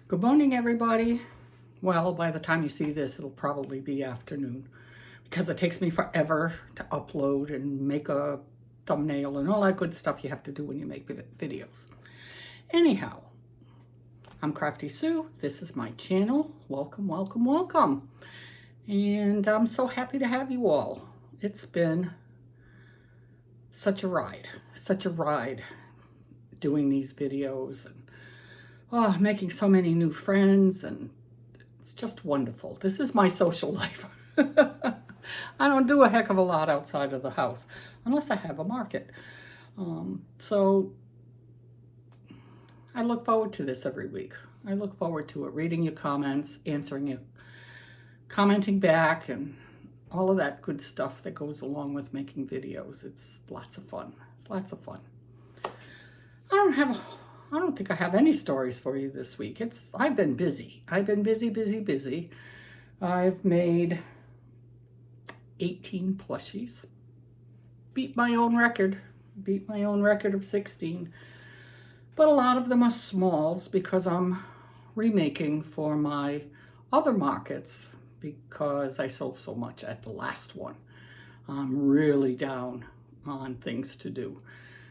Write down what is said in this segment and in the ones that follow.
Good morning, everybody. Well, by the time you see this, it'll probably be afternoon because it takes me forever to upload and make a thumbnail and all that good stuff you have to do when you make videos. Anyhow, I'm Crafty Sue. This is my channel. Welcome, welcome, welcome. And I'm so happy to have you all. It's been such a ride doing these videos and making so many new friends, and it's just wonderful. This is my social life. I don't do a heck of a lot outside of the house unless I have a market. So I look forward to this every week. I look forward to it, reading your comments, answering you, commenting back, and all of that good stuff that goes along with making videos. It's lots of fun. It's lots of fun. I don't think I have any stories for you this week. I've been busy. I've been busy. I've made 18 plushies. Beat my own record of 16. But a lot of them are smalls because I'm remaking for my other markets because I sold so much at the last one. I'm really down on things to do.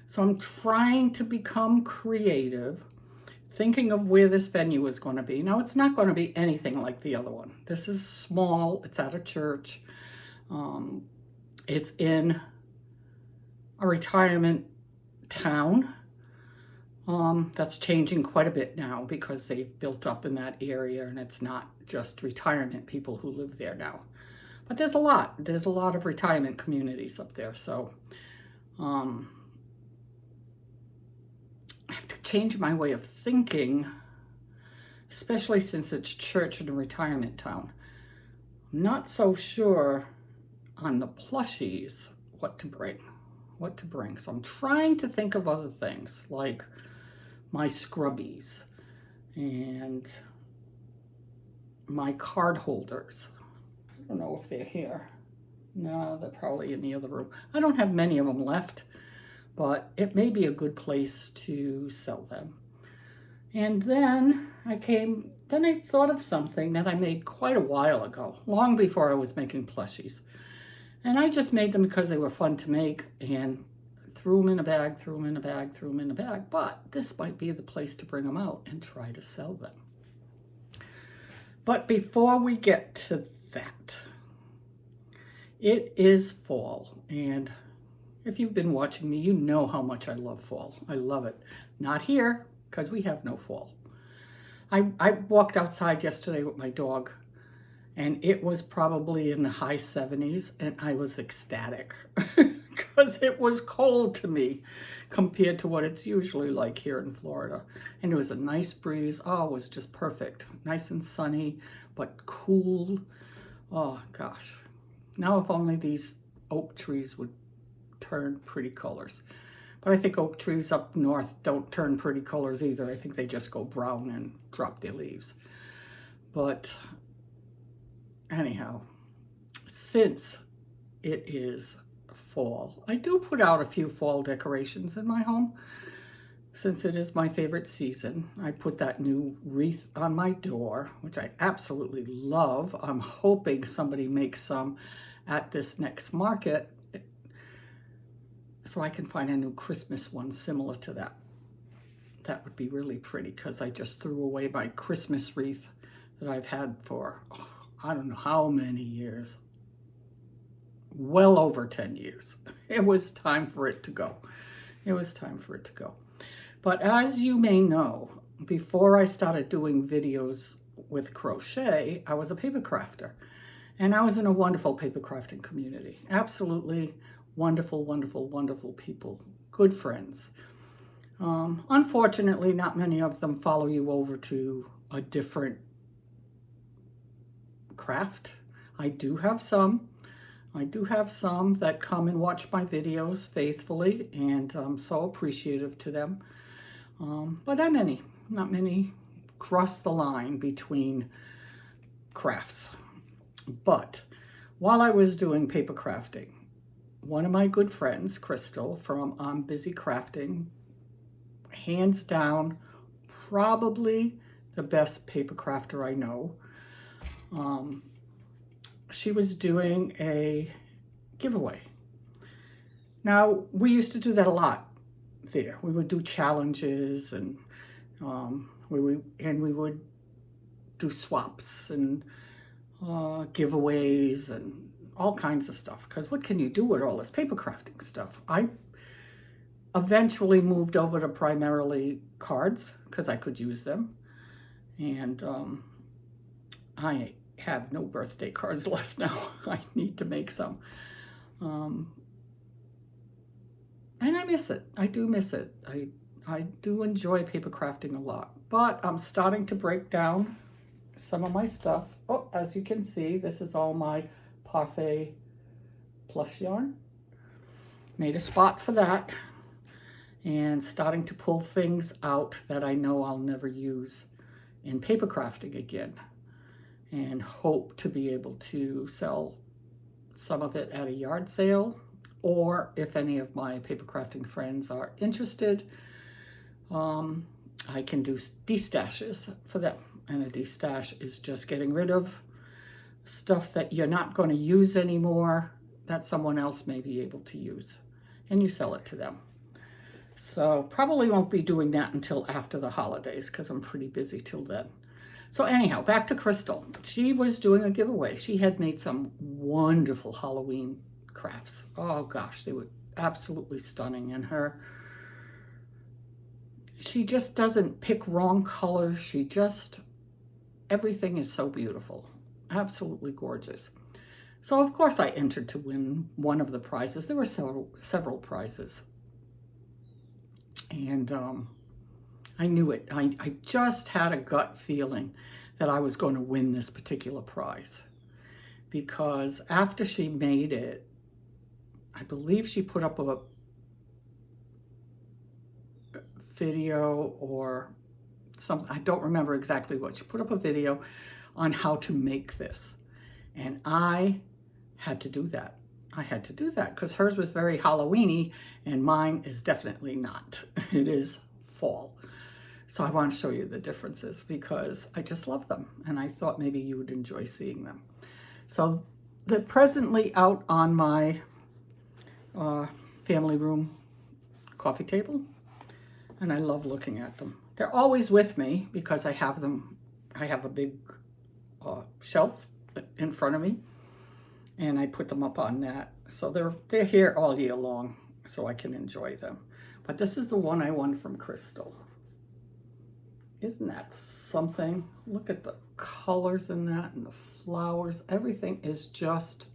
So I'm trying to become creative, thinking of where this venue is going to be. Now, it's not going to be anything like the other one. This is small. It's at a church. It's in a retirement town. That's changing quite a bit now because they've built up in that area, and it's not just retirement people who live there now. But there's a lot of retirement communities up there. So I have to change my way of thinking, especially since it's church in a retirement town. I'm not so sure on the plushies what to bring. So I'm trying to think of other things like my scrubbies and my card holders. I don't know if they're here. No, they're probably in the other room. I don't have many of them left, but it may be a good place to sell them. And then I thought of something that I made quite a while ago, long before I was making plushies. And I just made them because they were fun to make and threw them in a bag. But this might be the place to bring them out and try to sell them. But before we get to that, it is fall, and if you've been watching me, you know how much I love fall. I love it. Not here, because we have no fall. I walked outside yesterday with my dog, and it was probably in the high 70s, and I was ecstatic because it was cold to me compared to what it's usually like here in Florida. And it was a nice breeze. Oh, it was just perfect. Nice and sunny, but cool. Oh, gosh. Now if only these oak trees would turn pretty colors. But I think oak trees up north don't turn pretty colors either. I think they just go brown and drop their leaves. But anyhow, since it is fall, I do put out a few fall decorations in my home. Since it is my favorite season, I put that new wreath on my door, which I absolutely love. I'm hoping somebody makes some at this next market so I can find a new Christmas one similar to that. That would be really pretty because I just threw away my Christmas wreath that I've had for, I don't know how many years. Well over 10 years. It was time for it to go. But as you may know, before I started doing videos with crochet, I was a paper crafter. And I was in a wonderful paper crafting community. Absolutely wonderful, wonderful, wonderful people. Good friends. Unfortunately, not many of them follow you over to a different craft. I do have some that come and watch my videos faithfully, and I'm so appreciative to them. But not many cross the line between crafts. But while I was doing paper crafting, one of my good friends, Crystal from I'm Busy Crafting, hands down, probably the best paper crafter I know. She was doing a giveaway. Now, we used to do that a lot there. We would do challenges, and we would do swaps and giveaways and all kinds of stuff. Because what can you do with all this paper crafting stuff? I eventually moved over to primarily cards because I could use them. And I have no birthday cards left now. I need to make some. And I miss it. I do miss it. I do enjoy paper crafting a lot. But I'm starting to break down some of my stuff. Oh, as you can see, this is all my Parfait plush yarn. Made a spot for that. And starting to pull things out that I know I'll never use in paper crafting again. And hope to be able to sell some of it at a yard sale. Or if any of my paper crafting friends are interested, I can do destashes for them. And a destash is just getting rid of stuff that you're not going to use anymore that someone else may be able to use. And you sell it to them. So probably won't be doing that until after the holidays because I'm pretty busy till then. So anyhow, back to Crystal. She was doing a giveaway. She had made some wonderful Halloween crafts. Oh gosh, they were absolutely stunning. And she just doesn't pick wrong colors. She just, everything is so beautiful. Absolutely gorgeous. So of course I entered to win one of the prizes. There were several prizes. And I knew it. I just had a gut feeling that I was going to win this particular prize. Because after she made it, I believe she put up a video or something. I don't remember exactly what. She put up a video on how to make this. And I had to do that. I had to do that because hers was very Halloween-y and mine is definitely not. It is fall. So I want to show you the differences because I just love them and I thought maybe you would enjoy seeing them. So they're presently out on my family room coffee table and I love looking at them. They're always with me because I have them. I have a big shelf in front of me and I put them up on that. So they're here all year long so I can enjoy them. But this is the one I won from Crystal. Isn't that something? Look at the colors in that and the flowers. Everything is just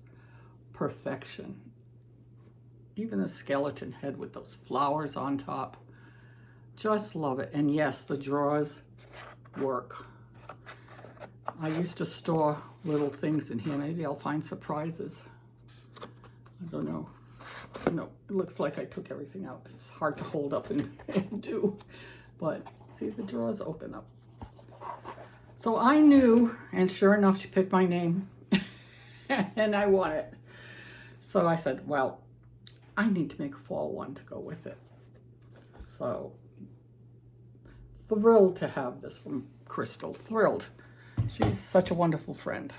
perfection. Even the skeleton head with those flowers on top. Just love it. And yes, the drawers work. I used to store little things in here. Maybe I'll find surprises. I don't know. No, it looks like I took everything out. It's hard to hold up and do. But see, the drawers open up. So I knew, and sure enough, she picked my name. And I won it. So I said, well, I need to make a fall one to go with it. So thrilled to have this from Crystal. Thrilled. She's such a wonderful friend.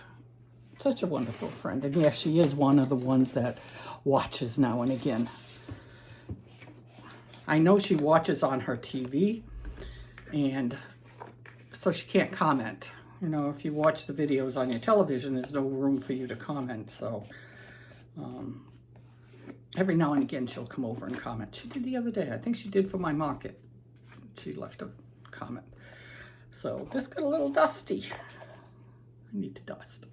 Such a wonderful friend. And yes, she is one of the ones that watches now and again. I know she watches on her TV, and so she can't comment. You know, if you watch the videos on your television, there's no room for you to comment. So every now and again, she'll come over and comment. She did the other day. I think she did for my market. She left a comment. So this got a little dusty. I need to dust.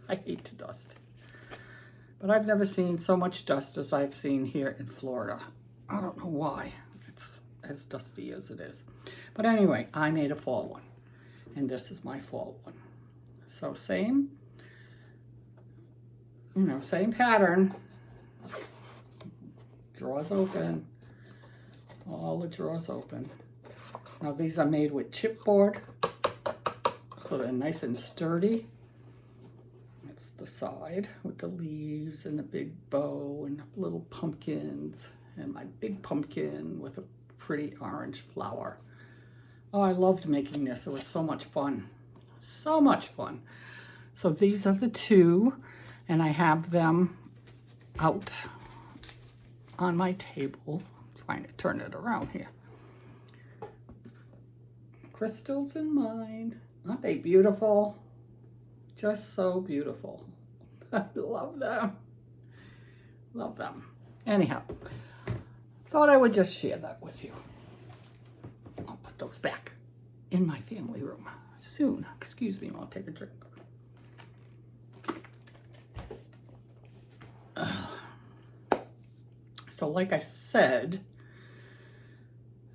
I hate to dust. But I've never seen so much dust as I've seen here in Florida. I don't know why. It's as dusty as it is. But anyway, I made a fall one. And this is my fall one. So same, same pattern. Drawers open. All the drawers open. Now these are made with chipboard. So they're nice and sturdy. That's the side with the leaves and the big bow and little pumpkins and my big pumpkin with a pretty orange flower. Oh, I loved making this. It was so much fun. So much fun. So these are the two, and I have them out on my table. I'm trying to turn it around here. Crystals in mine. Aren't they beautiful? Just so beautiful. I love them. Love them. Anyhow, thought I would just share that with you. I'll put those back in my family room soon. Excuse me while I take a drink. So like I said,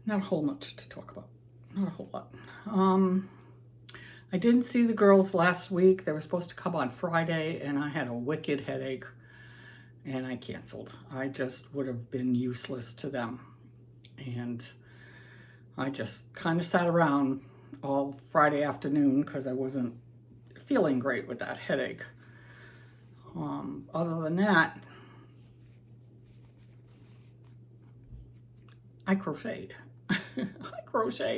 not a whole much to talk about. Not a whole lot. I didn't see the girls last week. They were supposed to come on Friday, and I had a wicked headache, and I canceled. I just would have been useless to them. And I just kind of sat around all Friday afternoon because I wasn't feeling great with that headache. Other than that, I crocheted.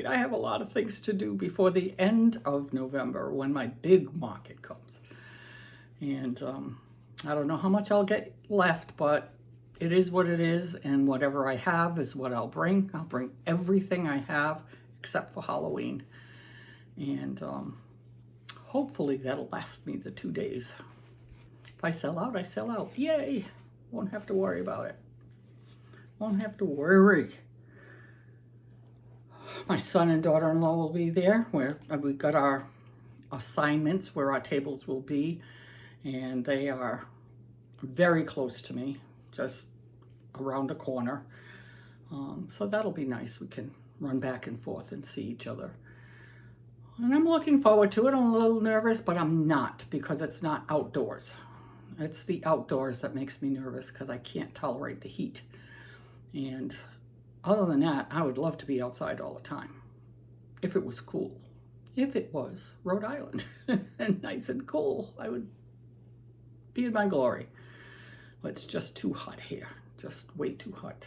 I have a lot of things to do before the end of November when my big market comes. And I don't know how much I'll get left, but it is what it is, and whatever I have is what I'll bring. I'll bring everything I have except for Halloween. And hopefully that'll last me the 2 days. If I sell out, I sell out. Yay! Won't have to worry about it. Won't have to worry. My son and daughter-in-law will be there, where we got our assignments where our tables will be, and they are very close to me, just around the corner. So that'll be nice. We can run back and forth and see each other. And I'm looking forward to it. I'm a little nervous, but I'm not, because it's not outdoors. It's the outdoors that makes me nervous, because I can't tolerate the heat. And other than that, I would love to be outside all the time, if it was cool. If it was Rhode Island and nice and cool, I would be in my glory. But it's just too hot here, just way too hot.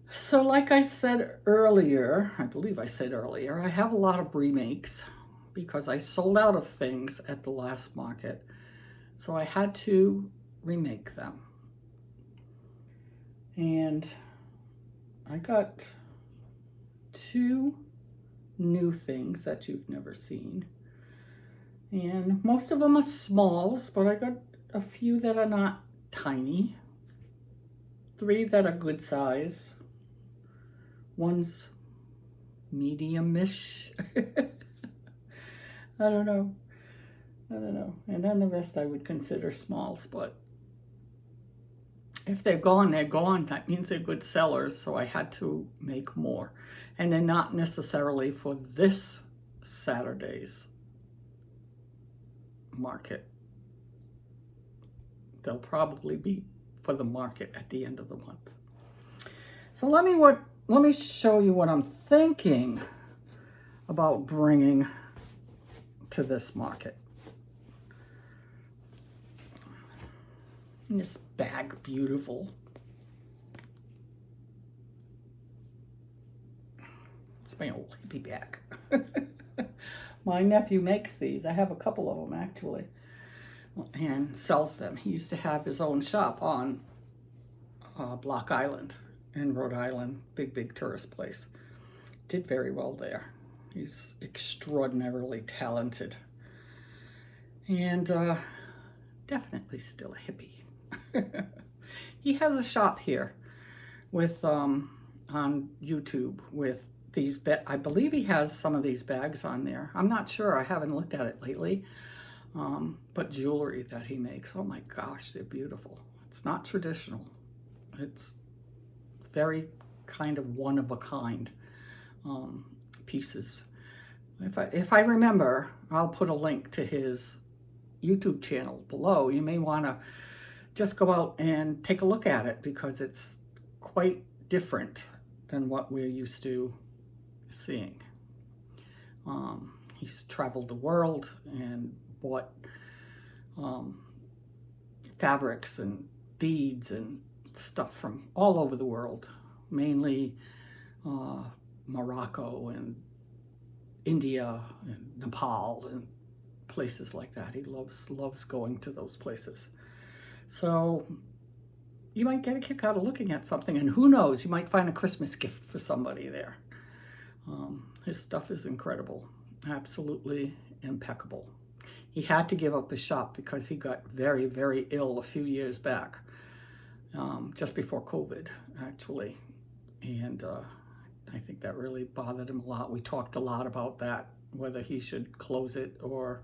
So like I said earlier, I believe I said earlier, I have a lot of remakes because I sold out of things at the last market. So I had to remake them. And I got 2 new things that you've never seen. And most of them are smalls, but I got a few that are not tiny. 3 that are good size. One's medium-ish. I don't know. And then the rest I would consider smalls, but if they're gone, they're gone. That means they're good sellers, so I had to make more. And they're not necessarily for this Saturday's market. They'll probably be for the market at the end of the month. So let me show you what I'm thinking about bringing to this market. This bag, beautiful. It's my old hippie bag. My nephew makes these. I have a couple of them actually, and sells them. He used to have his own shop on Block Island in Rhode Island, big tourist place. Did very well there. He's extraordinarily talented, and definitely still a hippie. He has a shop here with on YouTube with these, I believe he has some of these bags on there. I'm not sure, I haven't looked at it lately. But jewelry that he makes, oh my gosh, they're beautiful. It's not traditional. It's very kind of one of a kind pieces. If I remember, I'll put a link to his YouTube channel below. You may want to just go out and take a look at it because it's quite different than what we're used to seeing. He's traveled the world and bought fabrics and beads and stuff from all over the world, mainly Morocco and India and Nepal and places like that. He loves going to those places. So you might get a kick out of looking at something, and who knows, you might find a Christmas gift for somebody there. His stuff is incredible, absolutely impeccable. He had to give up his shop because he got very, very ill a few years back, just before COVID, actually. And I think that really bothered him a lot. We talked a lot about that, whether he should close it or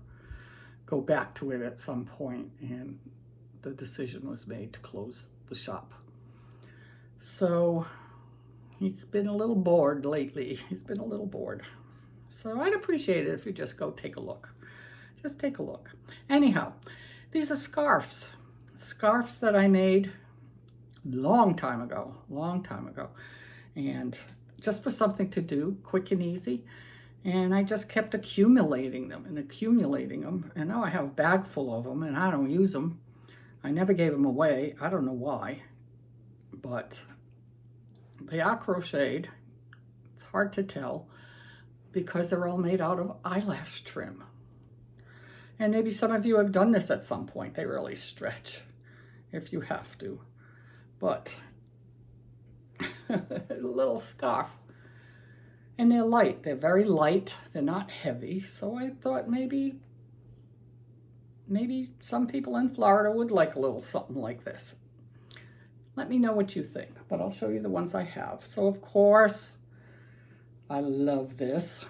go back to it at some point, and the decision was made to close the shop. So he's been a little bored lately. He's been a little bored. So I'd appreciate it if you just go take a look. Just take a look. Anyhow, these are scarves. Scarves that I made long time ago. And just for something to do, quick and easy. And I just kept accumulating them. And now I have a bag full of them, and I don't use them. I never gave them away. I don't know why. But they are crocheted. It's hard to tell because they're all made out of eyelash trim. And maybe some of you have done this at some point. They really stretch if you have to. But a little scarf. And they're light. They're very light. They're not heavy. So I thought maybe some people in Florida would like a little something like this. Let me know what you think, but I'll show you the ones I have. So of course, I love this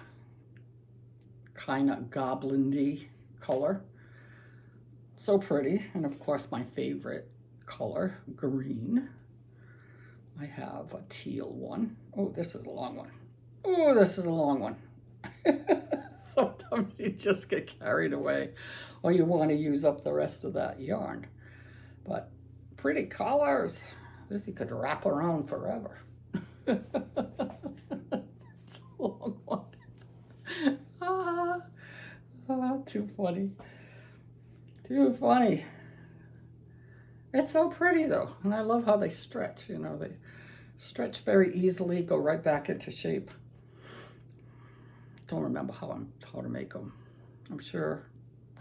kind of goblin-y color. So pretty. And of course, my favorite color, green. I have a teal one. Oh, this is a long one. Oh, this is a long one. Sometimes you just get carried away, or you want to use up the rest of that yarn. But pretty colors. This you could wrap around forever. It's a long one. Too funny. Too funny. It's so pretty though, and I love how they stretch. You know, they stretch very easily, go right back into shape. Don't remember how to make them. I'm sure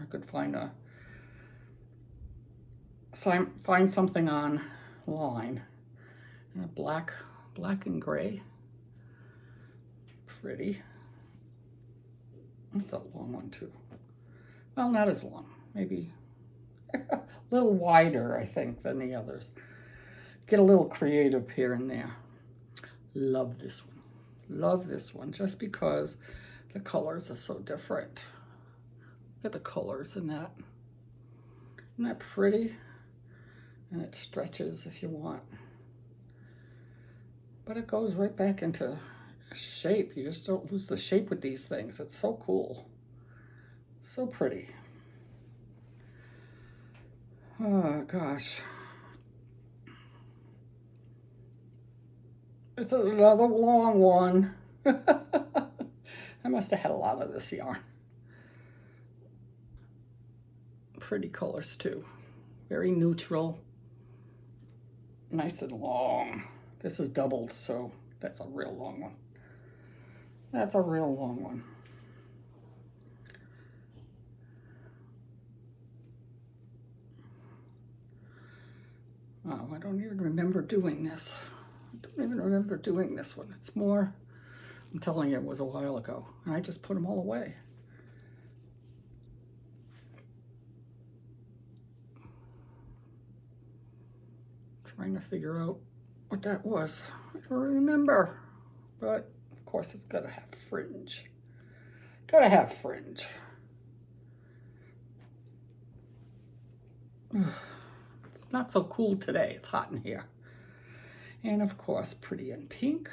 I could find something online. Black and gray. Pretty. That's a long one too. Well, not as long. Maybe a little wider, I think, than the others. Get a little creative here and there. Love this one. Love this one just because the colors are so different. Look at the colors in that. Isn't that pretty? And it stretches if you want. But it goes right back into shape. You just don't lose the shape with these things. It's so cool. So pretty. Oh gosh. This is another long one. I must have had a lot of this yarn. Pretty colors too. Very neutral. Nice and long. This is doubled, so that's a real long one. That's a real long one. Oh, I don't even remember doing this. I don't even remember doing this one. It's more, I'm telling you, it was a while ago, and I just put them all away. Trying to figure out what that was. I don't remember, but of course it's gotta have fringe. Gotta have fringe. It's not so cool today. It's hot in here. And of course, pretty in pink.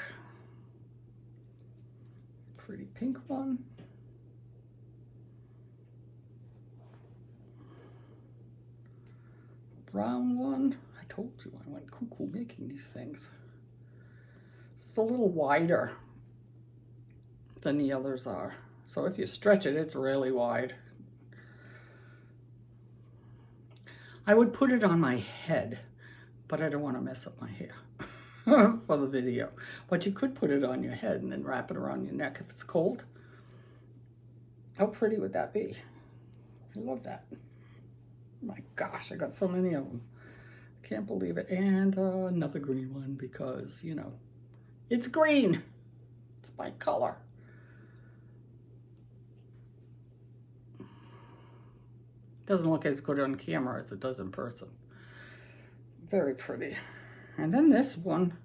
Pretty pink one. Brown one. I told you I went cuckoo making these things. This is a little wider than the others are. So if you stretch it, it's really wide. I would put it on my head, but I don't want to mess up my hair. for the video. But you could put it on your head and then wrap it around your neck if it's cold. How pretty would that be? I love that. My gosh, I got so many of them. I can't believe it. And another green one because, you know, it's green. It's my color. Doesn't look as good on camera as it does in person. Very pretty. And then this one,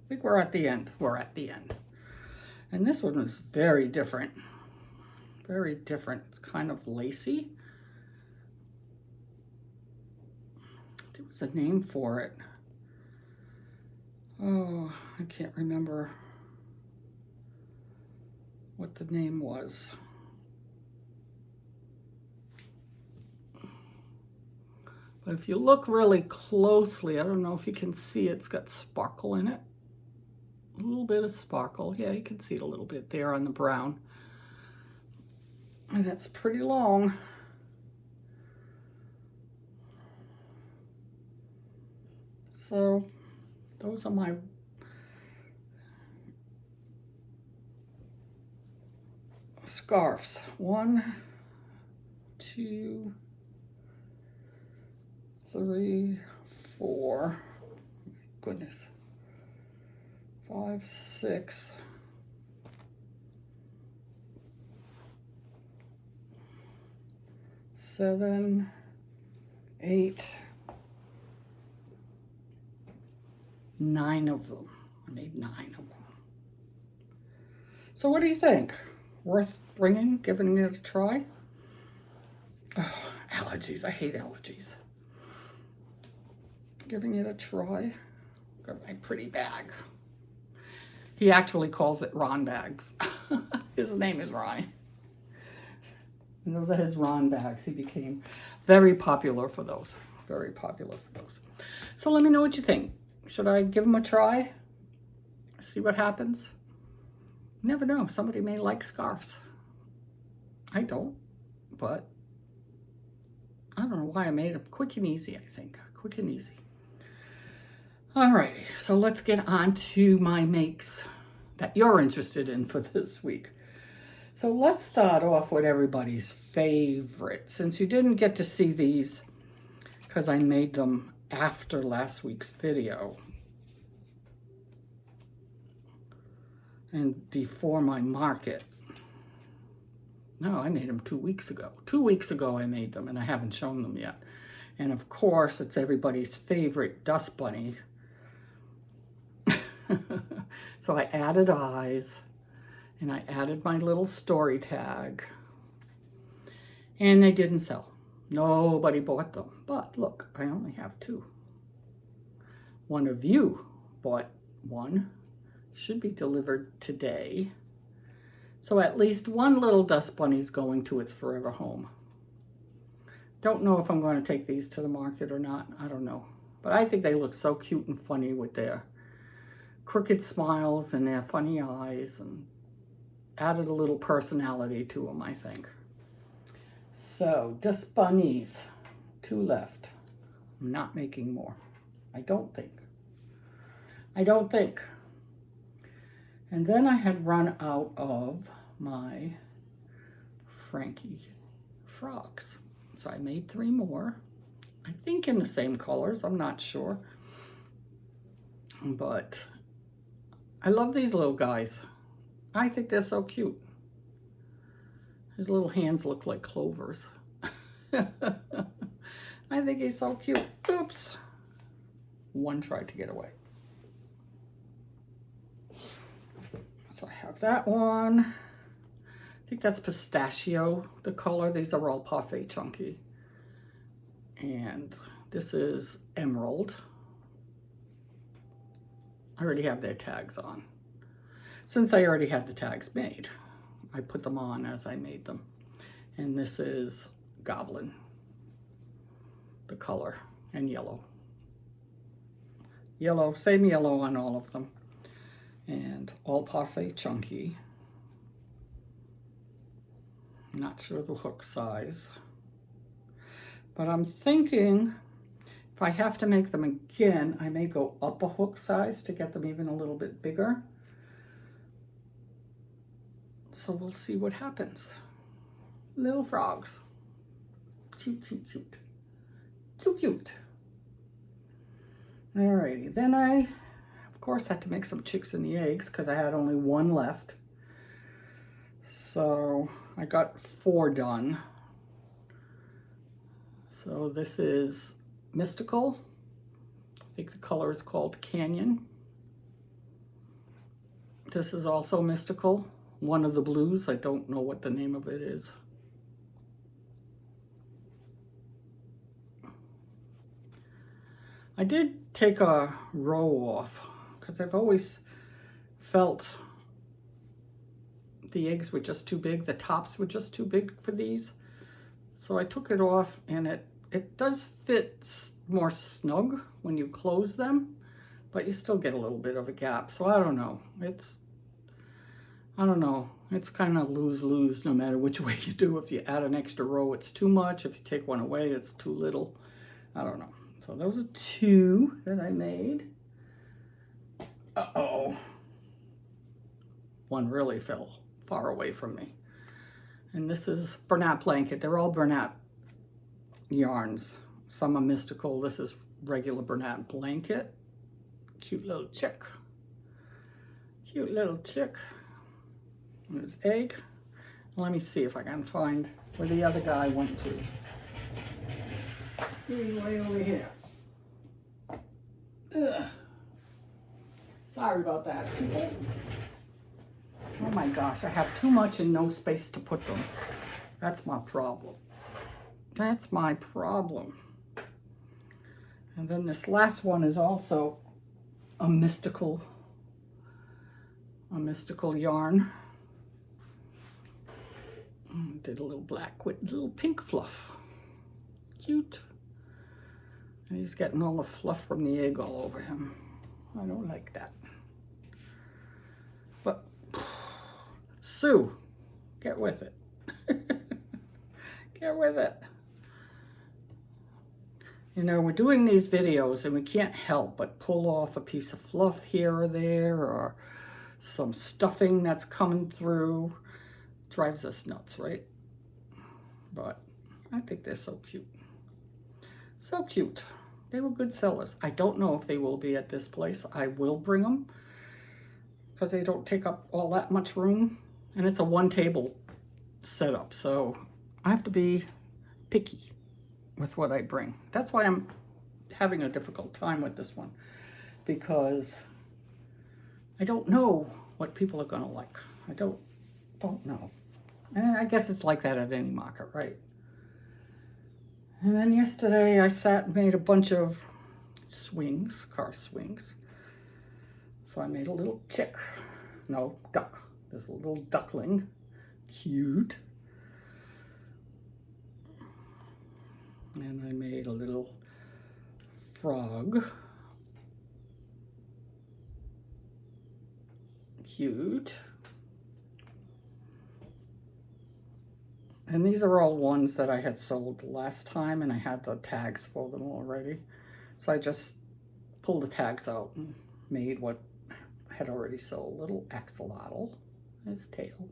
I think we're at the end. We're at the end. And this one is very different. Very different. It's kind of lacy. There was a name for it. Oh, I can't remember what the name was. But if you look really closely, I don't know if you can see, it's got sparkle in it. A little bit of sparkle. Yeah, you can see it a little bit there on the brown. And it's pretty long. So those are my scarves. 1, 2, 3, 4. Goodness. 5, 6. 7, 8, 9 of them. I made 9 of them. So what do you think? Worth bringing, giving it a try? Oh, allergies. I hate allergies. Giving it a try. Got my pretty bag. He actually calls it Ron bags. His name is Ronnie. And those are his Ron bags. He became very popular for those. Very popular for those. So let me know what you think. Should I give them a try? See what happens? You never know. Somebody may like scarves. I don't, but I don't know why I made them. Quick and easy, I think. Quick and easy. Alrighty, so let's get on to my makes that you're interested in for this week. So let's start off with everybody's favorite. Since you didn't get to see these, because I made them after last week's video and before my market. No, I made them 2 weeks ago. 2 weeks ago I made them, and I haven't shown them yet. And of course, it's everybody's favorite dust bunny. So I added eyes, and I added my little story tag, and they didn't sell. Nobody bought them. But look, I only have 2. One of you bought one. Should be delivered today. So at least one little dust bunny's going to its forever home. Don't know if I'm going to take these to the market or not. I don't know. But I think they look so cute and funny with their crooked smiles and their funny eyes, and added a little personality to them, I think. So, dust bunnies. 2 left. I'm not making more. I don't think. And then I had run out of my Frankie frogs. So I made 3 more. I think in the same colors. I'm not sure. But I love these little guys. I think they're so cute. His little hands look like clovers. I think he's so cute. Oops. One tried to get away. So I have that one. I think that's pistachio, the color. These are all parfait chunky. And this is emerald. I already have their tags on. Since I already had the tags made, I put them on as I made them. And this is goblin, the color, and yellow. Yellow, same yellow on all of them. And all parfait chunky. Not sure the hook size. But I'm thinking If I have to make them again, I may go up a hook size to get them even a little bit bigger. So we'll see what happens. Little frogs. Cute, cute, cute. So cute. Alrighty, then I, of course, had to make some chicks and the eggs because I had only one left. So I got 4 done. So this is Mystical. I think the color is called Canyon. This is also Mystical. One of the blues. I don't know what the name of it is. I did take a row off because I've always felt the eggs were just too big. The tops were just too big for these. So I took it off, and it does fit more snug when you close them, but you still get a little bit of a gap. So I don't know. I don't know. It's kind of lose-lose no matter which way you do. If you add an extra row, it's too much. If you take one away, it's too little. I don't know. So those are 2 that I made. Uh-oh. One really fell far away from me. And this is Bernat Blanket. They're all Bernat yarns. Some are Mystical. This is regular Bernat Blanket. Cute little chick. Cute little chick. There's egg. Let me see if I can find where the other guy went to. He's way over here. Ugh. Sorry about that, people. Oh my gosh, I have too much and no space to put them. That's my problem. That's my problem. And then this last one is also a mystical yarn. Did a little black with a little pink fluff. Cute. And he's getting all the fluff from the egg all over him. I don't like that. But Sue, get with it. Get with it. You know, we're doing these videos and we can't help but pull off a piece of fluff here or there, or some stuffing that's coming through. Drives us nuts, right? But I think they're so cute. So cute. They were good sellers. I don't know if they will be at this place. I will bring them because they don't take up all that much room. And it's a 1 table setup. So I have to be picky with what I bring. That's why I'm having a difficult time with this one, because I don't know what people are going to like. I don't know. And I guess it's like that at any market, right? And then yesterday I sat and made a bunch of swings, car swings. So I made a little chick, no, duck. There's a little duckling, cute. And I made a little frog, cute. And these are all ones that I had sold last time, and I had the tags for them already. So I just pulled the tags out and made what I had already sold. Little axolotl, his tail.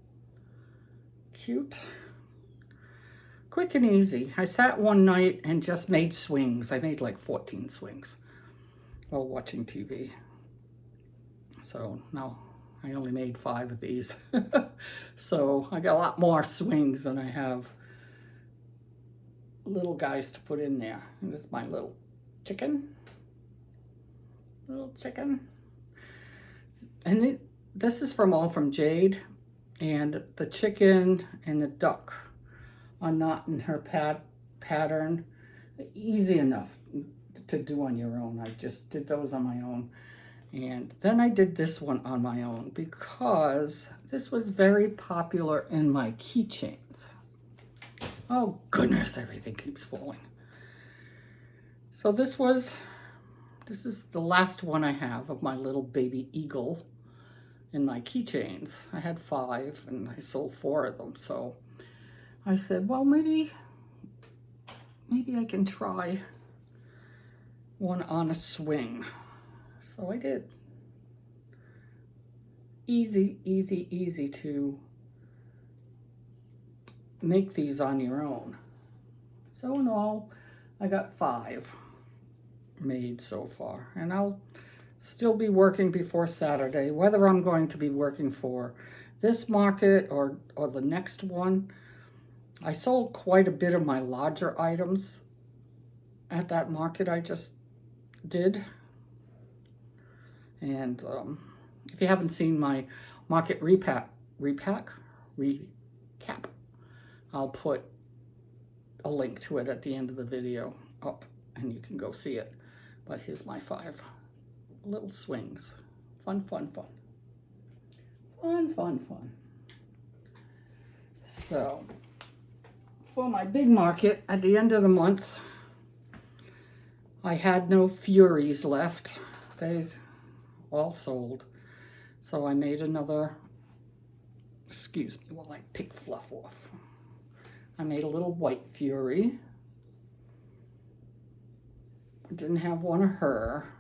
Cute. Quick and easy. I sat one night and just made swings. I made like 14 swings while watching TV. So now I only made 5 of these. So I got a lot more swings than I have little guys to put in there. And this is my little chicken. Little chicken. And this is from AllFromJade. And the chicken and the duck are not in her pattern. Easy enough to do on your own. I just did those on my own. And then I did this one on my own because this was very popular in my keychains. Oh goodness, everything keeps falling. So this is the last one I have of my little baby eagle in my keychains. I had 5 and I sold 4 of them. So I said, well, maybe I can try one on a swing. So I did. Easy, easy, easy to make these on your own. So in all, I got 5 made so far, and I'll still be working before Saturday. Whether I'm going to be working for this market or the next one, I sold quite a bit of my larger items at that market I just did. And if you haven't seen my market recap, I'll put a link to it at the end of the video up, and you can go see it. But here's my 5 little swings. Fun, fun, fun. Fun, fun, fun. So, for my big market at the end of the month, I had no Furies left. They all sold. So I made another, excuse me while I pick fluff off. I made a little white Fury. I didn't have one of her,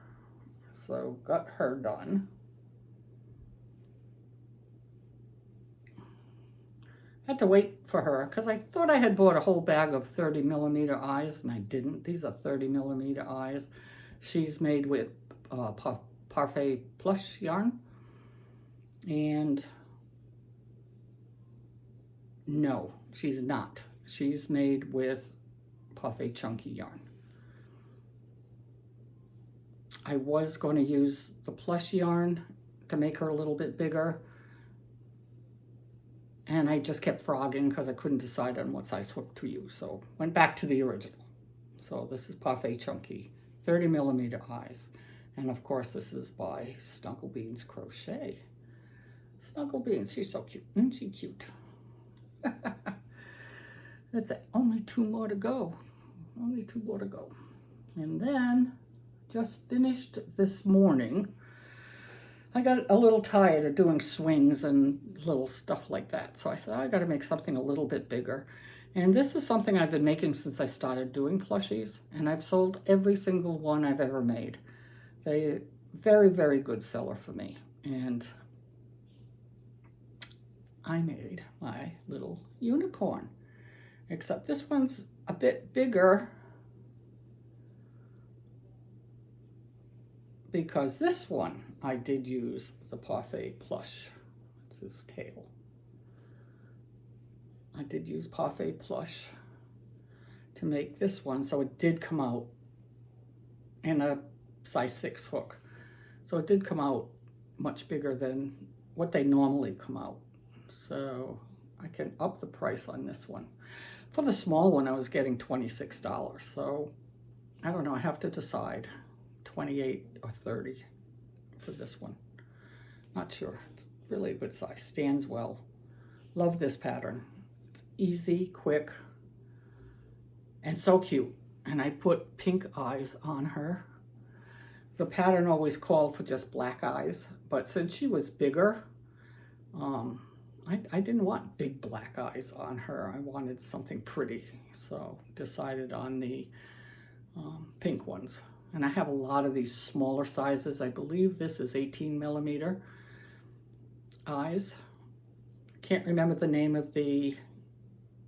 so got her done. Had to wait for her because I thought I had bought a whole bag of 30mm eyes, and I didn't. These are 30mm eyes. She's made with Parfait plush yarn. And no, she's not. She's made with Parfait chunky yarn. I was going to use the plush yarn to make her a little bit bigger, and I just kept frogging because I couldn't decide on what size hook to use, so went back to the original. So this is Parfait chunky, 30mm eyes, and of course this is by SnuggleBeansCrochet. SnuggleBeans, she's so cute. Isn't she cute? That's it. Only 2 more to go. Only 2 more to go. And then just finished this morning. I got a little tired of doing swings and little stuff like that. So I said, I got to make something a little bit bigger. And this is something I've been making since I started doing plushies. And I've sold every single one I've ever made. They very, very good seller for me. And I made my little unicorn. Except this one's a bit bigger because this one I did use the Parfait plush. It's his tail. I did use Parfait plush to make this one, so it did come out in a size 6 hook. So it did come out much bigger than what they normally come out. So I can up the price on this one. For the small one, I was getting $26. So I don't know, I have to decide 28 or 30 for this one. Not sure. It's really a good size. Stands well. Love this pattern. It's easy, quick, and so cute. And I put pink eyes on her. The pattern always called for just black eyes, but since she was bigger, I didn't want big black eyes on her. I wanted something pretty, so decided on the pink ones. And I have a lot of these smaller sizes. I believe this is 18mm eyes. Can't remember the name of the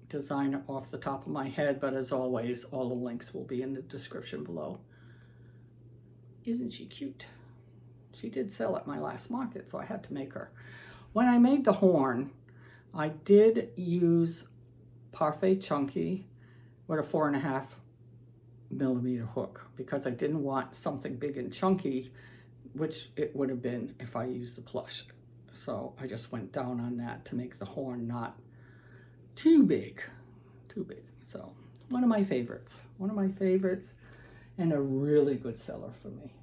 designer off the top of my head, but as always, all the links will be in the description below. Isn't she cute? She did sell at my last market, so I had to make her. When I made the horn, I did use Parfait chunky with a 4.5mm hook because I didn't want something big and chunky, which it would have been if I used the plush. So I just went down on that to make the horn not too big, So one of my favorites, and a really good seller for me.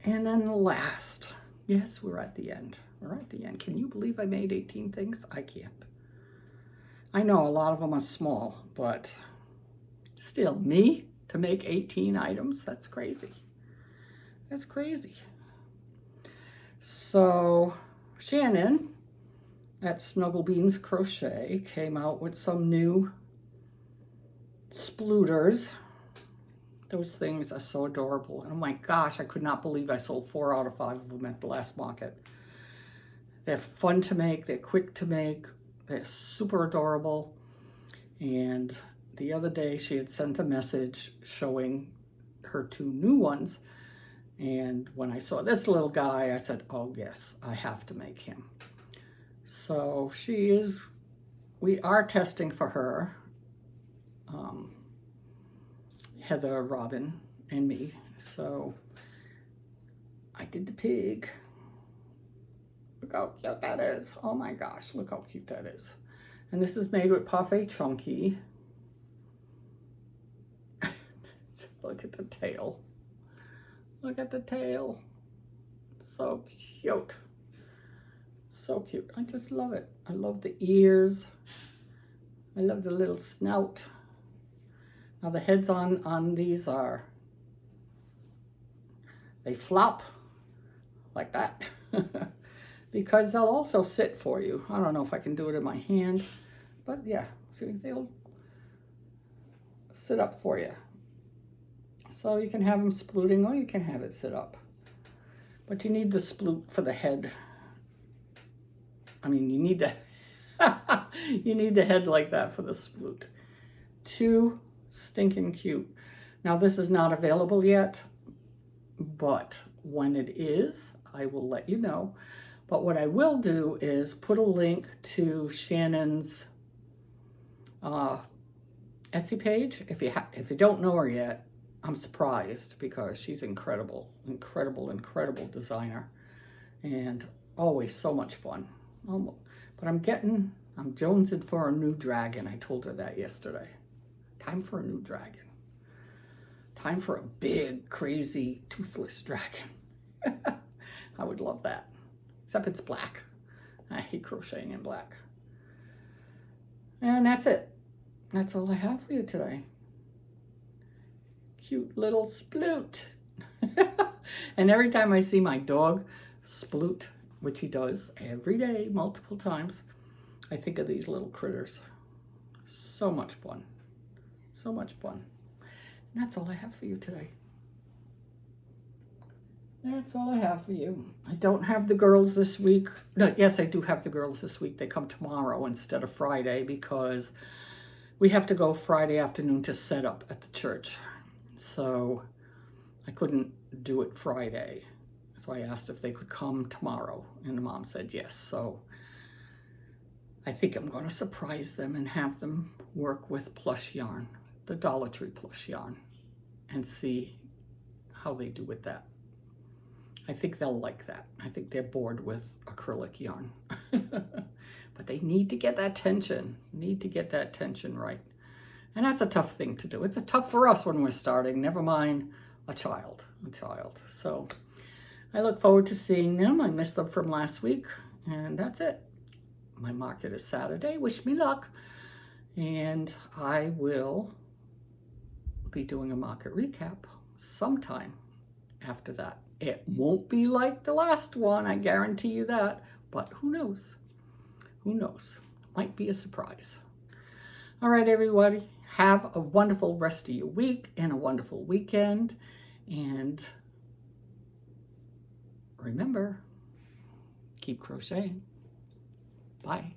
And then last, yes, we're at the end. Can you believe I made 18 things? I can't. I know a lot of them are small, but still, me to make 18 items, that's crazy. That's crazy. So Shannon at SnuggleBeansCrochet came out with some new splooters Those things are so adorable. And oh my gosh, I could not believe I sold 4 out of 5 of them at the last market. They're fun to make. They're quick to make. They're super adorable. And the other day she had sent a message showing her 2 new ones. And when I saw this little guy, I said, oh yes, I have to make him. So we are testing for her, Heather, Robin, and me. So I did the pig. Look how cute that is. Oh my gosh, look how cute that is. And this is made with Parfait Chunky. Look at the tail. Look at the tail. So cute. So cute. I just love it. I love the ears. I love the little snout. Now the heads on these are, they flop like that. Because they'll also sit for you. I don't know if I can do it in my hand, but yeah, see, they'll sit up for you. So you can have them splooting or you can have it sit up. But you need the sploot for the head. I mean, you need the you need the head like that for the sploot. Too stinking cute. Now this is not available yet, but when it is, I will let you know. But what I will do is put a link to Shannon's Etsy page. If you don't know her yet, I'm surprised because she's incredible, incredible, incredible designer, and always so much fun. But I'm jonesing for a new dragon. I told her that yesterday. Time for a new dragon. Time for a big, crazy, toothless dragon. I would love that. Except it's black. I hate crocheting in black. And that's it. That's all I have for you today. Cute little sploot. And every time I see my dog sploot, which he does every day, multiple times, I think of these little critters. So much fun. So much fun. And that's all I have for you today. That's all I have for you. I don't have the girls this week. No, yes, I do have the girls this week. They come tomorrow instead of Friday because we have to go Friday afternoon to set up at the church. So I couldn't do it Friday. So I asked if they could come tomorrow, and the mom said yes. So I think I'm going to surprise them and have them work with plush yarn, the Dollar Tree plush yarn, and see how they do with that. I think they'll like that. I think they're bored with acrylic yarn. But they need to get that tension, right. And that's a tough thing to do. It's tough for us when we're starting, never mind a child. So I look forward to seeing them. I missed them from last week, and that's it. My market is Saturday. Wish me luck. And I will be doing a market recap sometime after that. It won't be like the last one, I guarantee you that. But who knows? Who knows? Might be a surprise. All right, everybody. Have a wonderful rest of your week and a wonderful weekend. And remember, keep crocheting. Bye.